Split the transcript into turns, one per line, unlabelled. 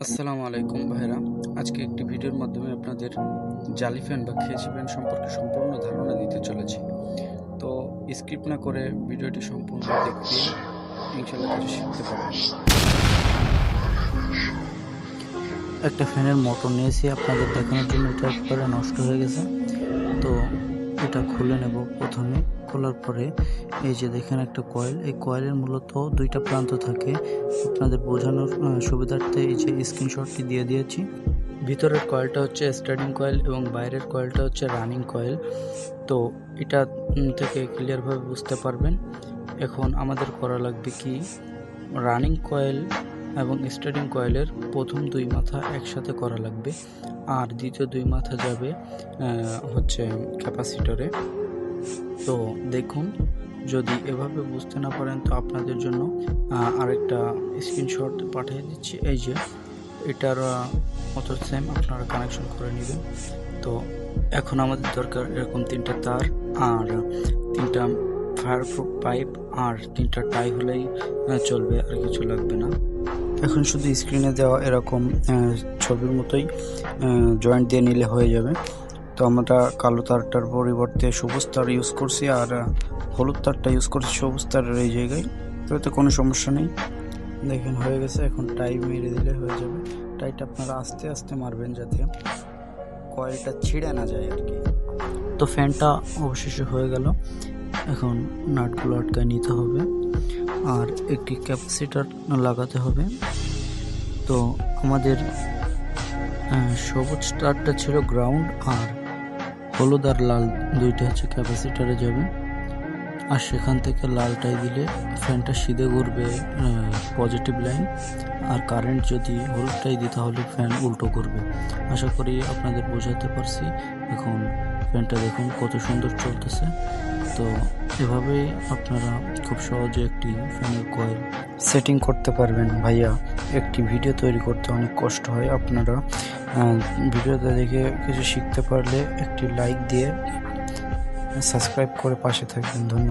আসসালামু আলাইকুম ভাইরা। আজকে একটি ভিডিওর মাধ্যমে আপনাদের জালি ফ্যান বা খেসি ফ্যান সম্পর্কে সম্পূর্ণ ধারণা দিতে চলেছি। তো স্কিপ না করে ভিডিওটি সম্পূর্ণ দেখলে ইনশাআল্লাহ কিছু শিখতে পারবেন।
একটা ফ্যানের মোটর নিয়েছি আপনাদের দেখানোর জন্য। এটা একবারে নষ্ট হয়ে গেছে, তো এটা খুলে নেব। প্রথমে খোলার পরে এই যে দেখেন একটা কয়েল, এই কয়েলের মূলত দুইটা প্রান্ত থাকে। আপনাদের বোঝানোর সুবিধার্থে এই যে স্ক্রিনশটটি দিয়ে দিয়েছি। ভিতরের কয়েলটা হচ্ছে স্টার্টিং কয়েল এবং বাইরের কয়েলটা হচ্ছে রানিং কয়েল। তো এটা থেকে ক্লিয়ারভাবে বুঝতে পারবেন। এখন আমাদের করা লাগবে কি, রানিং কয়েল এবং স্টার্টিং কয়েলের প্রথম দুই মাথা একসাথে করা লাগবে, আর দ্বিতীয় দুই মাথা যাবে হচ্ছে ক্যাপাসিটরে। তো দেখুন, যদি এভাবে বুঝতে না পারেন তো আপনাদের জন্য আরেকটা স্ক্রিনশট পাঠিয়ে দিচ্ছি। এই যে এটার মতো সেম আপনারা কানেকশন করে নেবেন। তো এখন আমাদের দরকার এরকম তিনটা তার আর তিনটা ফায়ারপ্রুফ পাইপ আর তিনটা টাই হলেই চলবে, আর কিছু লাগবে না। এখন শুধু স্ক্রিনে দেওয়া এরকম ছবির মতোই জয়েন্ট দিয়ে নিলে হয়ে যাবে। তো আমরা কালো তারটার পরিবর্তে সবুজ তার ইউজ করছি, আর হলুদ তারটা ইউজ করছি সবুজ তারের এই জায়গায়। তো এতে কোনো সমস্যা নেই। দেখেন হয়ে গেছে। এখন টাই মেরে দিলে হয়ে যাবে। টাইটা আপনারা আস্তে আস্তে মারবেন যাতে কয়েলটা ছিঁড়ে না যায় আর কি। তো ফ্যানটা অবশেষে হয়ে গেল। এখন নাটগুলো আটকায় নিতে হবে আর একটি ক্যাপাসিটার লাগাতে হবে। তো আমাদের সবুজ তারটা ছিল গ্রাউন্ড, আর হলুদ আর লাল দুইটা হচ্ছে ক্যাপাসিটারে যাবে। আর সেখান থেকে লালটাই দিলে ফ্যানটা সিধে ঘুরবে পজিটিভ লাইন, আর কারেন্ট যদি হলুদটাই দিই তাহলে ফ্যান উল্টো করবে। আশা করি আপনাদের বোঝাতে পারছি। এখন ফ্যানটা দেখুন কত সুন্দর চলতেছে। তো এভাবেই আপনারা খুব সহজে একটি ফ্যানের কয়েল সেটিং করতে পারবেন। ভাইয়া, একটি ভিডিও তৈরি করতে অনেক কষ্ট হয়। আপনারা ভিডিওটা দেখে কিছু শিখতে পারলে একটি লাইক দিয়ে সাবস্ক্রাইব করে পাশে থাকবেন। ধন্যবাদ।